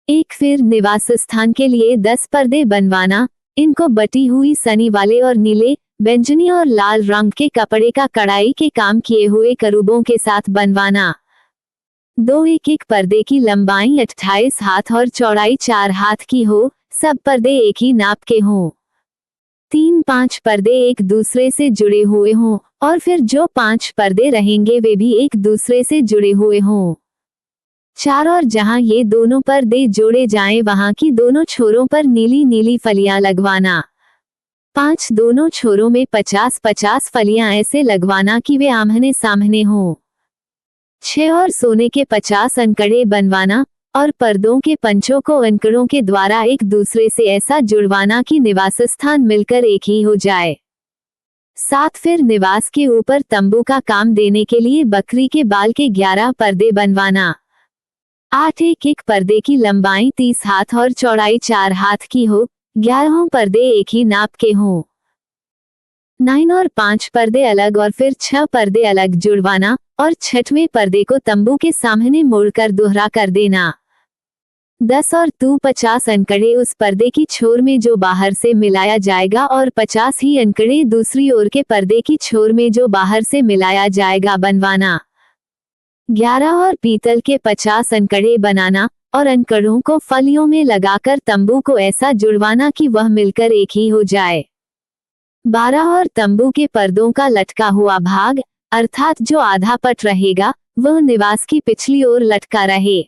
एक फिर निवास स्थान के लिए 10 पर्दे बनवाना। इनको बटी हुई सनी वाले और नीले, बैंगनी और लाल रंग के कपड़े का कढ़ाई के काम किए हुए करूबों के साथ बनवाना। 2 एक पर्दे की लंबाई 28 हाथ और चौड़ाई 4 हाथ की हो, सब पर्दे एक ही नाप के हों। 3-5 पर्दे एक दूसरे से जुड़े हुए हों, और फिर जो 5 पर्दे रहेंगे वे भी एक दूसरे से जुड़े हुए हों। 4 और जहां ये दोनों पर्दे जोड़े जाएं वहां की दोनों छोरों पर नीली नीली फलियां लगवाना। 5 दोनों छोरों में 50-50 फलियां ऐसे लगवाना कि वे आमने सामने हों। 6 और सोने के 50 अंकड़े बनवाना, और पर्दों के पंचों को अंकड़ों के द्वारा एक दूसरे से ऐसा जुड़वाना कि निवास स्थान मिलकर एक ही हो जाए। 7 फिर निवास के ऊपर तंबू का काम देने के लिए बकरी के बाल के 11 पर्दे बनवाना। 8 एक पर्दे की लंबाई 30 हाथ और चौड़ाई 4 हाथ की हो, 11 पर्दे एक ही नाप के हों। 9 और 5 पर्दे अलग और फिर 6 पर्दे अलग जुड़वाना, और 6वें पर्दे को तंबू के सामने मोड़कर दोहरा कर देना। 10 और 50 अंकड़े उस पर्दे की छोर में जो बाहर से मिलाया जाएगा और 50 ही अंकड़े दूसरी ओर के पर्दे की छोर में जो बाहर से मिलाया जाएगा बनवाना। 11 और पीतल के 50 अंकड़े बनाना, और अंकड़ों को फलियों में लगाकर तंबू को ऐसा जुड़वाना कि वह मिलकर एक ही हो जाए। 12 और तंबू के पर्दों का लटका हुआ भाग, अर्थात जो आधा पट रहेगा, वह निवास की पिछली ओर लटका रहे।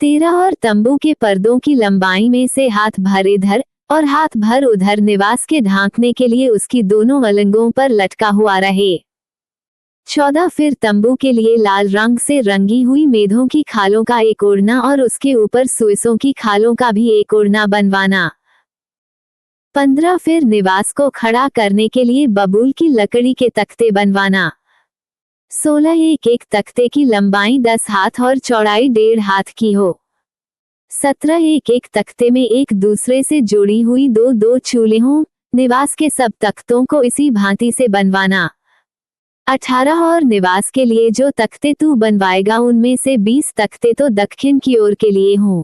13 और तंबू के पर्दों की लंबाई में से हाथ भर इधर और हाथ भर उधर निवास के ढांकने के लिए उसकी दोनों अलंगों पर लटका हुआ रहे। 14 फिर तंबू के लिए लाल रंग से रंगी हुई मेधों की खालों का एक ओढ़ना और उसके ऊपर सुइसों की खालों का भी एक ओढ़ना बनवाना। 15 फिर निवास को खड़ा करने के लिए बबूल की लकड़ी के तख्ते बनवाना। 16 एक तख्ते की लंबाई 10 हाथ और चौड़ाई 1.5 हाथ की हो। 17 एक तख्ते में एक दूसरे से जोड़ी हुई 2 चूल्हे हों, निवास के सब तख्तों को इसी भांति से बनवाना। 18 और निवास के लिए जो तख्ते तू बनवाएगा उनमें से 20 तख्ते तो दक्षिण की ओर के लिए हों।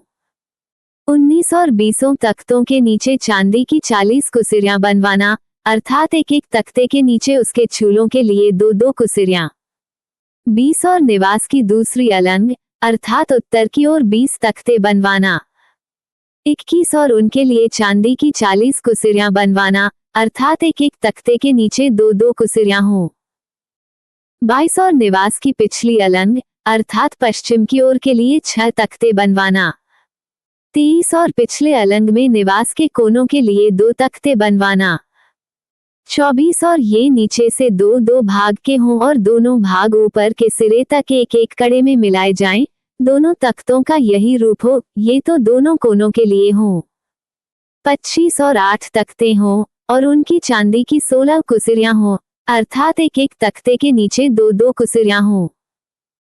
19 और 20 तख्तों के नीचे चांदी की 40 कुसिरियां बनवाना, अर्थात एक तख्ते के नीचे उसके चूल्हों के लिए 2 कुसिरियां। 20 और निवास की दूसरी अलंग, अर्थात उत्तर की ओर 20 तख्ते बनवाना। 21 और उनके लिए चांदी की 40 कुसिरियां बनवाना, अर्थात एक तख्ते के नीचे 2 कुसिरियां हों। 22 और निवास की पिछली अलंग, अर्थात पश्चिम की ओर के लिए 6 तख्ते बनवाना। 23 और पिछले अलंग में निवास के कोनों के लिए 2 तख्ते बनवाना। 24 और ये नीचे से 2 भाग के हों और दोनों भाग ऊपर के सिरे तक एक कड़े में मिलाए जाएं, दोनों तख्तों का यही रूप हो, ये तो दोनों कोनों के लिए हों। 25 और 8 तख्ते हों, और उनकी चांदी की 16 कुसिरियां हों, अर्थात एक तख्ते के नीचे 2 कुसिरियां हों।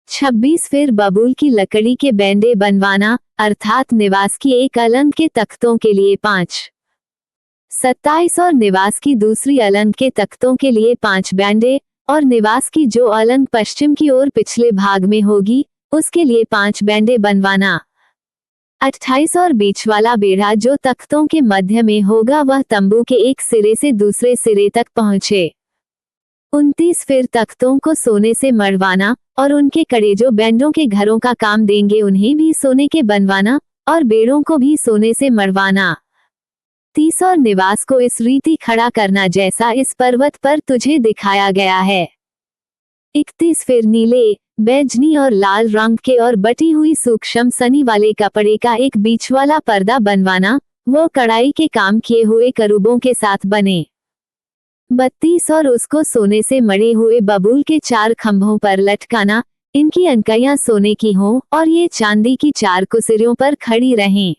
26 फिर बबूल की लकड़ी के बैंडे बनवाना, अर्थात निवास की एक अलंग के तख्तों के लिए 5। 27 और निवास की दूसरी अलंग के तख्तों के लिए 5 बैंडे, और निवास की जो अलंग पश्चिम की ओर पिछले भाग में होगी, उसके लिए 5 बैंडे बनवाना। 28 और बीच वाला बेड़ा जो तख्तों के मध्य में होगा वह तंबू के एक सिरे से दूसरे सिरे तक पहुंचे। 29 फिर तख्तों को सोने से मढ़वाना, और उनके कड़े जो बैंडों के घरों का काम देंगे उन्हें भी सोने के बनवाना, और बेड़ों को भी सोने से मढ़वाना। 30 और निवास को इस रीति खड़ा करना जैसा इस पर्वत पर तुझे दिखाया गया है। 31 फिर नीले, बैंगनी और लाल रंग के और बटी हुई सूक्ष्म सनी वाले कपड़े का एक बीच वाला पर्दा बनवाना, वो कढ़ाई के काम किए हुए करूबों के साथ बने। 32 और उसको सोने से मढ़े हुए बबूल के 4 खंभों पर लटकाना, इनकी अंकैयां सोने की हों और ये चांदी की 4 कुसिरियों पर खड़ी रहें।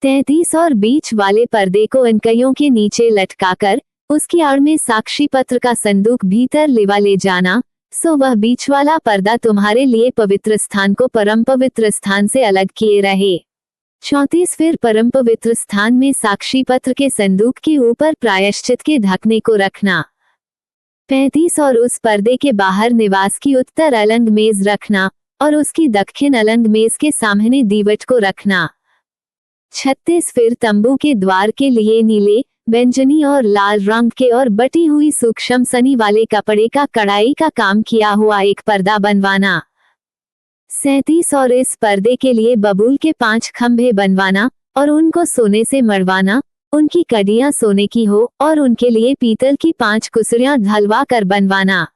33 और बीच वाले पर्दे को अंकैयों के नीचे लटकाकर उसकी आड़ में साक्षी पत्र का संदूक भीतर ले जाना, सो वह बीच वाला पर्दा तुम्हारे लिए पवित्र स्थान को परम पवित्र स्थान से अलग किए रहे। 34 फिर परम पवित्र स्थान में साक्षी पत्र के संदूक के ऊपर प्रायश्चित के ढकने को रखना। 35 और उस पर्दे के बाहर निवास की उत्तर अलंग मेज रखना, और उसकी दक्षिण अलंग मेज के सामने दीवट को रखना। 36 फिर तंबू के द्वार के लिए नीले, बैंगनी और लाल रंग के और बटी हुई सूक्ष्म सनी वाले कपड़े का कढ़ाई का काम किया हुआ एक पर्दा बनवाना। 37 और इस पर्दे के लिए बबूल के 5 खंभे बनवाना और उनको सोने से मढ़वाना, उनकी कड़ियां सोने की हो और उनके लिए पीतल की 5 कुसरियां ढलवा कर बनवाना।